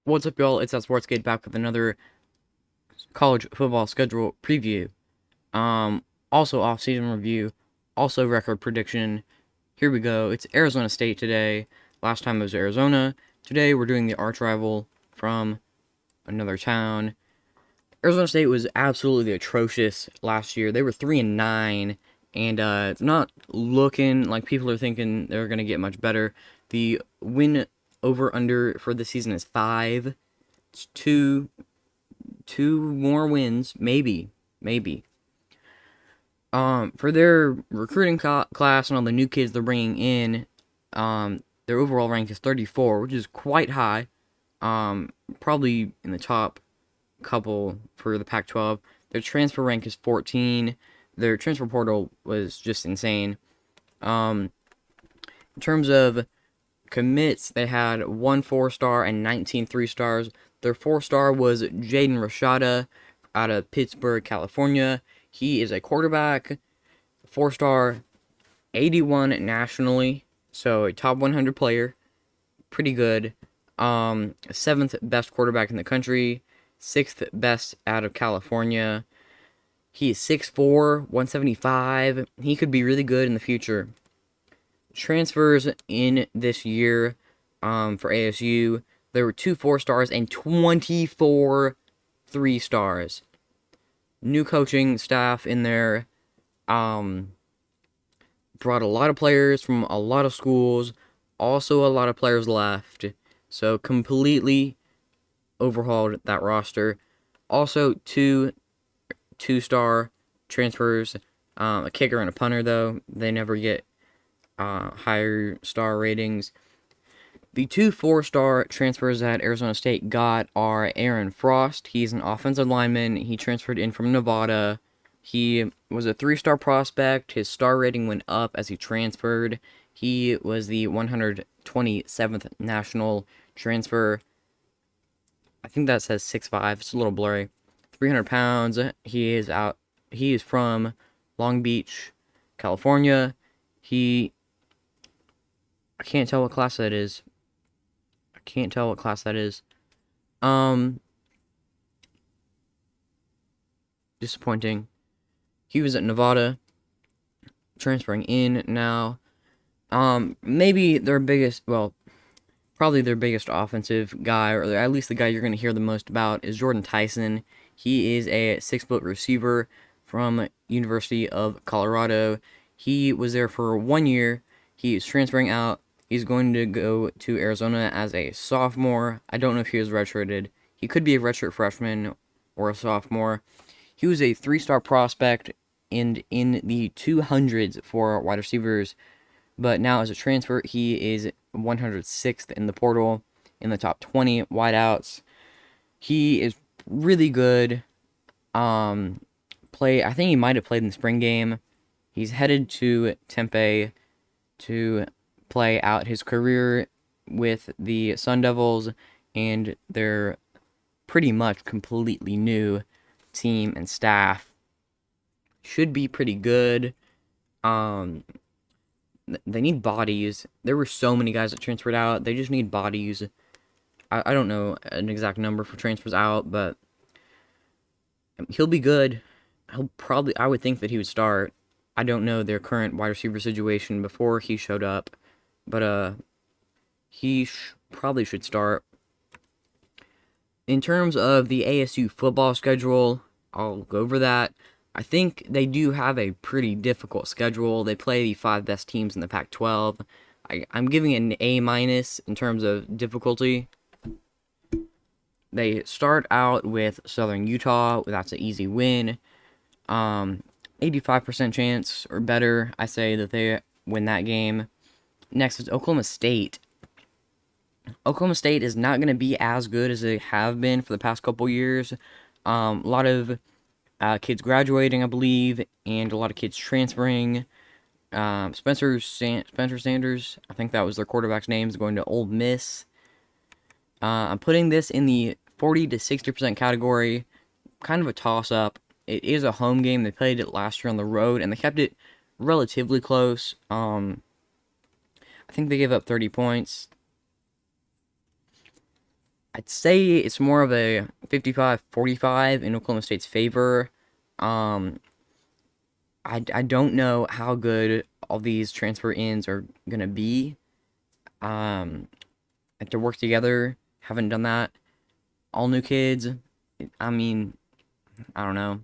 What's up, y'all? It's Sportsgate back with another college football schedule preview. Also off-season review, also record prediction. Here we go. It's Arizona State today. Last time it was Arizona. Today we're doing the arch rival from another town. Arizona State was absolutely atrocious last year. They were 3-9, and it's not looking like people are thinking they're gonna get much better. The win over under for the season is 5. It's two more wins, maybe. For their recruiting class and all the new kids they're bringing in, their overall rank is 34, which is quite high. Probably in the top couple for the Pac-12. Their transfer rank is 14. Their transfer portal was just insane. In terms of commits, they had 1 4-star and 19 3-stars. Their 4-star was Jaden Rashada out of Pittsburgh, California. He is a quarterback, 4-star, 81 nationally, so a top 100 player. Pretty good. 7th best quarterback in the country, 6th best out of California. He is 6'4", 175. He could be really good in the future. Transfers in this year for ASU, there were 2 4-stars and 24 3-stars. New coaching staff in there brought a lot of players from a lot of schools. Also, a lot of players left. So, completely overhauled that roster. Also, 2 2-star transfers. A kicker and a punter, though. They never get higher star ratings. The 2 4-star transfers that Arizona State got are Aaron Frost. He's an offensive lineman. He transferred in from Nevada. He was a 3-star prospect. His star rating went up as he transferred. He was the 127th national transfer. I think that says 6'5". It's a little blurry. 300 pounds. He is from Long Beach, California. I can't tell what class that is. Disappointing. He was at Nevada, transferring in now. Maybe probably their biggest offensive guy, or at least the guy you're going to hear the most about, is Jordan Tyson. He is a 6-foot receiver from University of Colorado. He was there for 1 year. He is transferring out. He's going to go to Arizona as a sophomore. I don't know if he was redshirted. He could be a redshirt freshman or a sophomore. He was a 3-star prospect and in the 200s for wide receivers. But now as a transfer, he is 106th in the portal, in the top 20 wideouts. He is really good. I think he might have played in the spring game. He's headed to Tempe to play out his career with the Sun Devils and their pretty much completely new team and staff. Should be pretty good. They need bodies. There were so many guys that transferred out. They just need bodies. I don't know an exact number for transfers out, but he'll be good. I would think that he would start. I don't know their current wide receiver situation before he showed up, but he probably should start. In terms of the ASU football schedule, I'll go over that. I think they do have a pretty difficult schedule. They play the 5 best teams in the Pac-12. I'm giving it an A- in terms of difficulty. They start out with Southern Utah. That's an easy win. 85% chance or better, I say, that they win that game. Next is Oklahoma State. Oklahoma State is not going to be as good as they have been for the past couple years. A lot of kids graduating, I believe, and a lot of kids transferring. Spencer Sanders, I think that was their quarterback's name, is going to Ole Miss. I'm putting this in the 40 to 60% category. Kind of a toss-up. It is a home game. They played it last year on the road, and they kept it relatively close. I think they gave up 30 points. I'd say it's more of a 55-45 in Oklahoma State's favor. Um, I don't know how good all these transfer ins are gonna be. Um, have to work together. Haven't done that. All new kids. I mean, I don't know.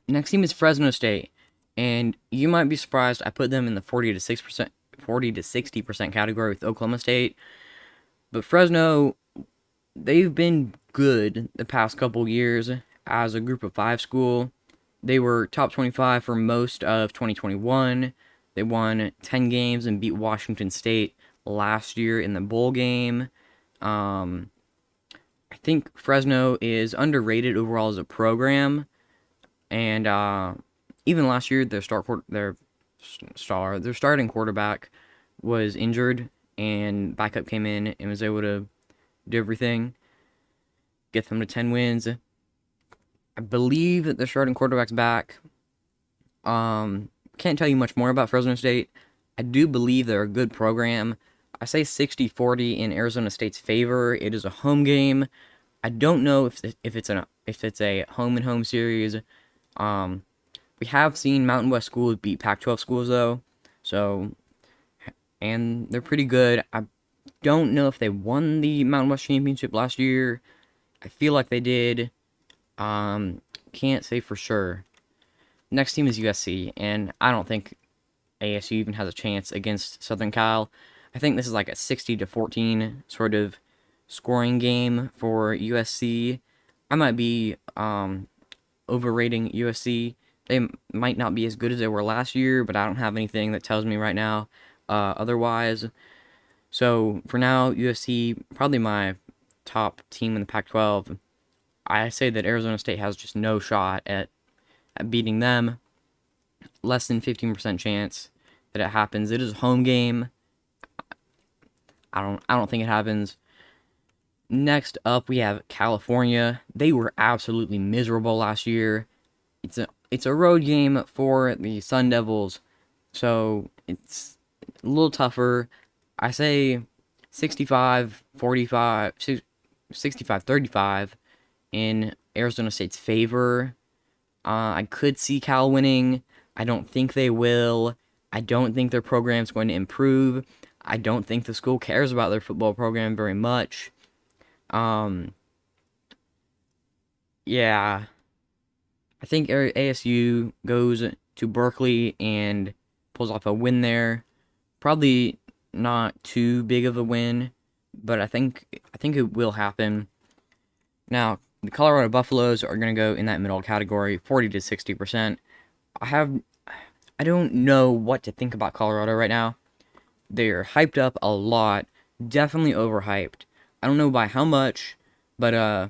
Next team is Fresno State, and you might be surprised I put them in the 40 to 60% category with Oklahoma State. But Fresno, they've been good the past couple years as a group of five school. They were top 25 for most of 2021. They won 10 games and beat Washington State last year in the bowl game. Um, I think Fresno is underrated overall as a program, and even last year their starting quarterback was injured, and backup came in and was able to do everything, get them to 10 wins. I believe that their starting quarterback's back. Can't tell you much more about Fresno State. I do believe they're a good program. I say 60-40 in Arizona State's favor. It is a home game. I don't know if it's a home and home series. Um, we have seen Mountain West schools beat Pac-12 schools though, so and they're pretty good. I don't know if they won the Mountain West championship last year. I feel like they did. Can't say for sure. Next team is USC, and I don't think ASU even has a chance against Southern Cal. I think this is like a 60-14 sort of scoring game for USC. I might be overrating USC. They might not be as good as they were last year, but I don't have anything that tells me right now otherwise. So for now, USC probably my top team in the Pac-12. I say that Arizona State has just no shot at beating them. Less than 15% chance that it happens. It is a home game. I don't think it happens. Next up, we have California. They were absolutely miserable last year. It's a road game for the Sun Devils, so it's a little tougher. I say 65-45, 65-35 in Arizona State's favor. I could see Cal winning. I don't think they will. I don't think their program's going to improve. I don't think the school cares about their football program very much. Um, yeah, I think ASU goes to Berkeley and pulls off a win there. Probably not too big of a win, but I think it will happen. Now, the Colorado Buffaloes are going to go in that middle category, 40 to 60%. I don't know what to think about Colorado right now. They're hyped up a lot, definitely overhyped. I don't know by how much, but I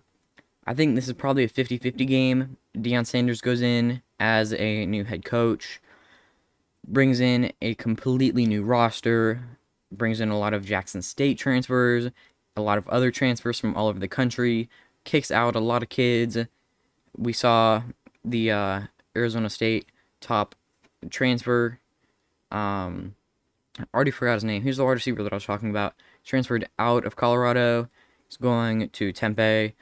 think this is probably a 50-50 game. Deion Sanders goes in as a new head coach, brings in a completely new roster, brings in a lot of Jackson State transfers, a lot of other transfers from all over the country, kicks out a lot of kids. We saw the Arizona State top transfer. I already forgot his name. He's the wide receiver that I was talking about. Transferred out of Colorado. He's going to Tempe.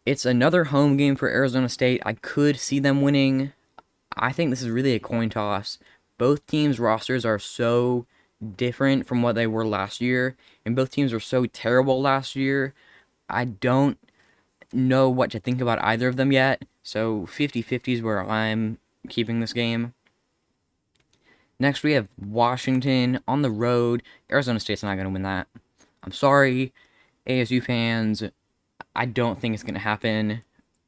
It's another home game for Arizona State. I could see them winning. I think this is really a coin toss. Both teams' rosters are so different from what they were last year, and both teams were so terrible last year. I don't know what to think about either of them yet, so 50-50 is where I'm keeping this game. Next, we have Washington on the road. Arizona State's not going to win that. I'm sorry, ASU fans. I don't think it's going to happen.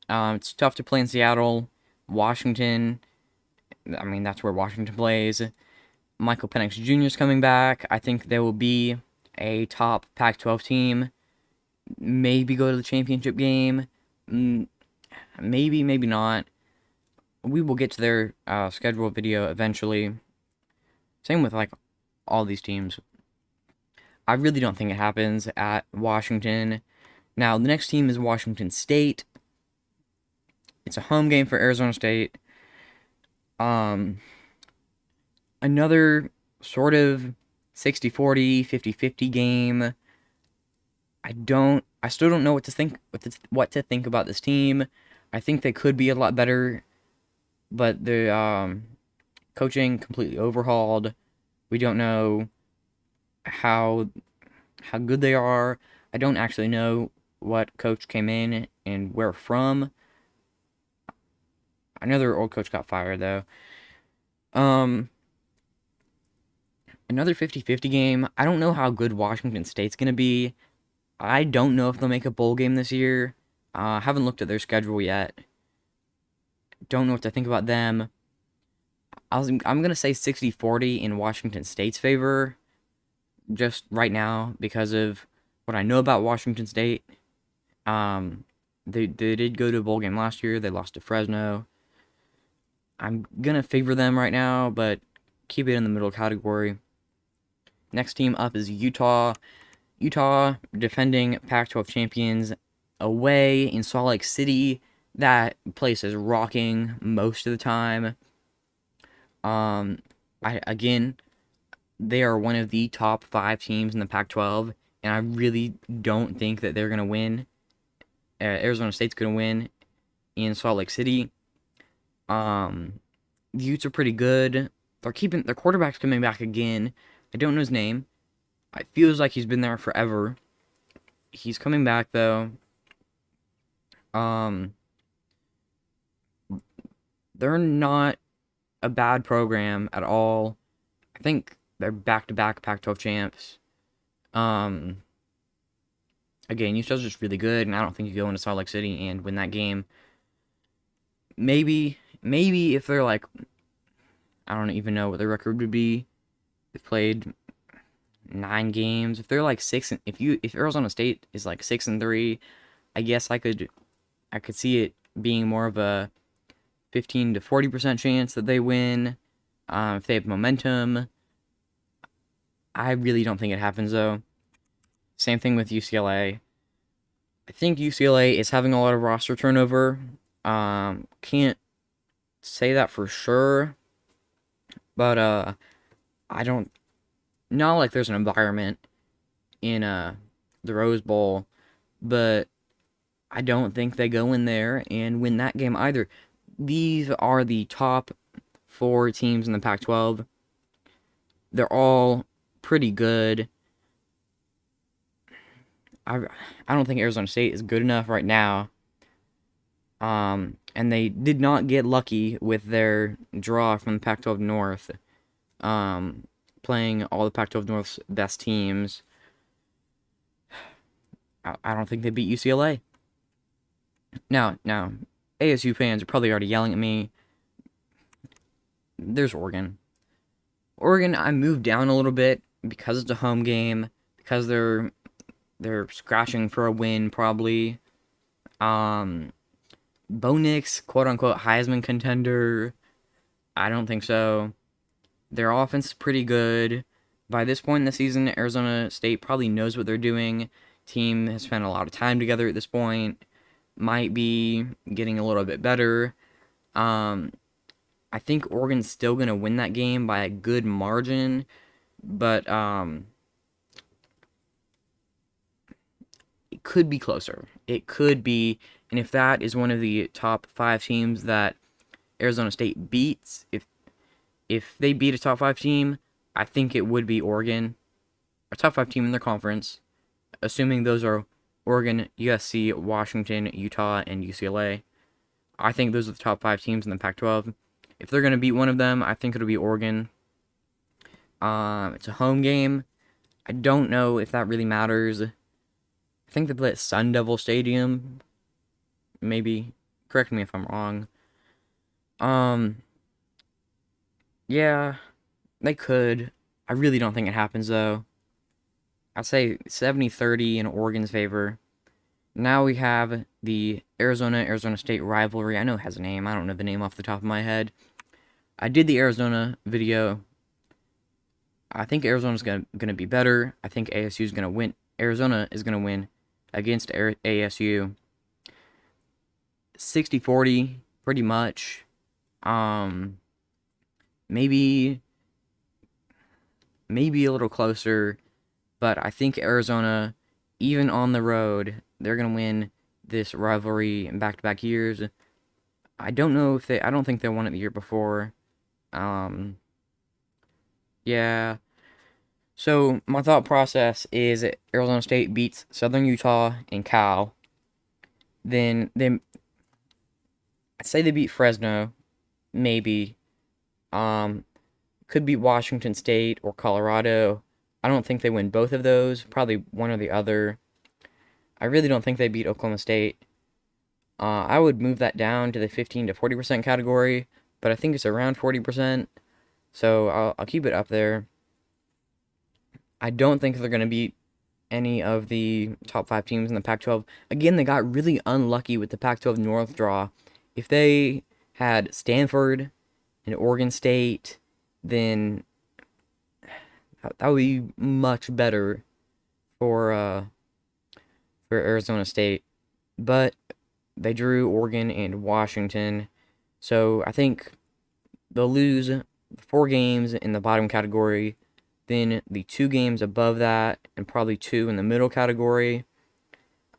It's tough to play in Seattle. Washington, I mean, that's where Washington plays. Michael Penix Jr. is coming back. I think they will be a top Pac-12 team. Maybe go to the championship game. Maybe, maybe not. We will get to their schedule video eventually. Same with like all these teams. I really don't think it happens at Washington. Now, the next team is Washington State. It's a home game for Arizona State. Another sort of 60-40, 50-50 game. I still don't know what to think about this team. I think they could be a lot better, but the coaching completely overhauled. We don't know how how good they are. I don't actually know what coach came in and where from. I know their old coach got fired though. Um, Another 50-50 game. I don't know how good Washington State's gonna be. I don't know if they'll make a bowl game this year. Haven't looked at their schedule yet. Don't know what to think about them. I'm gonna say 60-40 in Washington State's favor, just right now because of what I know about Washington State. Um, they did go to a bowl game last year. They lost to Fresno. I'm gonna favor them right now, but keep it in the middle category. Next team up is Utah. Utah defending Pac-12 champions away in Salt Lake City. That place is rocking most of the time. I again, they are one of the top 5 teams in the Pac-12, and I really don't think that they're gonna win. Arizona State's gonna win in Salt Lake City. The Utes are pretty good. They're keeping their quarterback's coming back again. I don't know his name. It feels like he's been there forever. He's coming back though. Um, they're not a bad program at all. I think they're back-to-back Pac-12 champs. Um, Again, Utah's just really good, and I don't think you go into Salt Lake City and win that game. Maybe if they're like, I don't even know what their record would be. They've played 9 games. If they're like if Arizona State is like 6-3, I guess I could see it being more of a 15 to 40% chance that they win. If they have momentum, I really don't think it happens though. Same thing with UCLA. I think UCLA is having a lot of roster turnover. Can't say that for sure, but I don't not like there's an environment in the Rose Bowl, but I don't think they go in there and win that game either. These are the top 4 teams in the Pac-12. They're all pretty good. I don't think Arizona State is good enough right now. And they did not get lucky with their draw from the Pac-12 North. Playing all the Pac-12 North's best teams. I don't think they beat UCLA. Now, ASU fans are probably already yelling at me. There's Oregon. Oregon, I moved down a little bit because it's a home game, because they're scratching for a win probably. Bo Nix, quote unquote Heisman contender. I don't think so. Their offense is pretty good. By this point in the season, Arizona State probably knows what they're doing. Team has spent a lot of time together at this point. Might be getting a little bit better. I think Oregon's still going to win that game by a good margin, but it could be closer. It could be, and if that is one of the top 5 teams that Arizona State beats, if they beat a top 5 team, I think it would be Oregon, a top 5 team in their conference, assuming those are Oregon, USC, Washington, Utah, and UCLA. I think those are the top 5 teams in the Pac-12. If they're going to beat one of them, I think it'll be Oregon. It's a home game. I don't know if that really matters. I think they play at Sun Devil Stadium. Maybe. Correct me if I'm wrong. Yeah, they could. I really don't think it happens, though. I'd say 70-30 in Oregon's favor. Now we have the Arizona State rivalry. I know it has a name. I don't know the name off the top of my head. I did the Arizona video. I think Arizona's gonna be better. I think ASU's gonna win. Arizona is gonna win against ASU. 60-40, pretty much. Maybe a little closer, but I think Arizona even on the road, they're gonna win this rivalry in back-to-back years. I don't know if they. I don't think they won it the year before. Um, yeah. So my thought process is Arizona State beats Southern Utah and Cal. Then I'd say they beat Fresno, maybe. Um, could beat Washington State or Colorado. I don't think they win both of those. Probably one or the other. I really don't think they beat Oklahoma State. I would move that down to the 15 to 40% category, but I think it's around 40%, so I'll keep it up there. I don't think they're going to beat any of the top 5 teams in the Pac-12. Again, they got really unlucky with the Pac-12 North draw. If they had Stanford and Oregon State, then that would be much better for Arizona State. But they drew Oregon and Washington, so I think they'll lose 4 games in the bottom category, then the 2 games above that, and probably 2 in the middle category.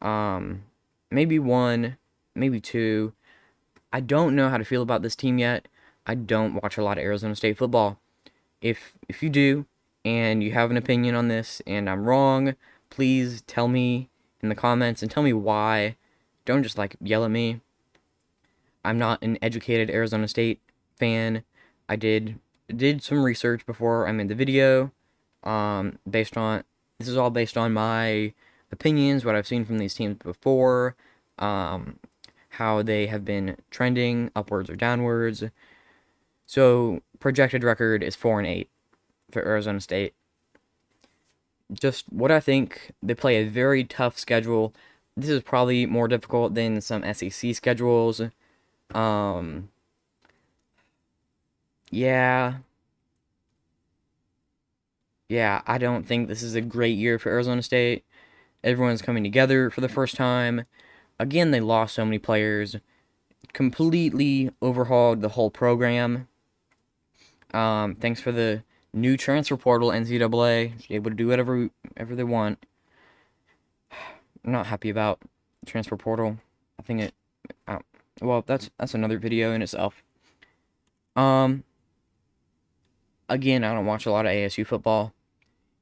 Um, maybe 1, maybe 2. I don't know how to feel about this team yet. I don't watch a lot of Arizona State football. If you do, and you have an opinion on this, and I'm wrong, please tell me in the comments and tell me why. Don't just like yell at me. I'm not an educated Arizona State fan. I did some research before I made the video. Based on This is all based on my opinions, what I've seen from these teams before, how they have been trending upwards or downwards. So projected record is 4-8 for Arizona State. Just what I think. They play a very tough schedule. This is probably more difficult than some SEC schedules. Um, yeah, yeah, I don't think this is a great year for Arizona State. Everyone's coming together for the first time. Again, they lost so many players, completely overhauled the whole program. Thanks for the new transfer portal, NCAA, able to do whatever they want. I'm not happy about transfer portal. I think it. Uh, well, that's another video in itself. Um, Again, I don't watch a lot of ASU football.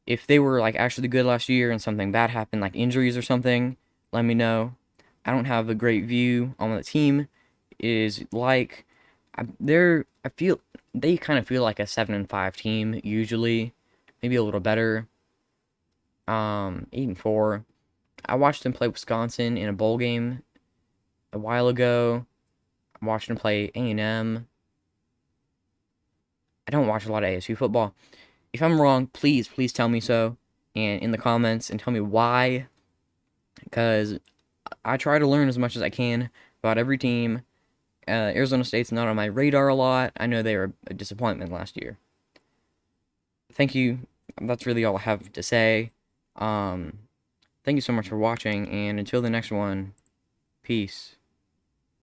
If they were like actually good last year and something bad happened, like injuries or something, let me know. I don't have a great view on what the team is like. I feel they kind of feel like a 7-5 team usually, maybe a little better. 8-4. I watched them play Wisconsin in a bowl game a while ago. I watched them play A&M. I don't watch a lot of ASU football. If I'm wrong, please tell me so, and in the comments, and tell me why, because I try to learn as much as I can about every team. Arizona State's not on my radar a lot. I know they were a disappointment last year. Thank you. That's really all I have to say. Thank you so much for watching, and until the next one, peace.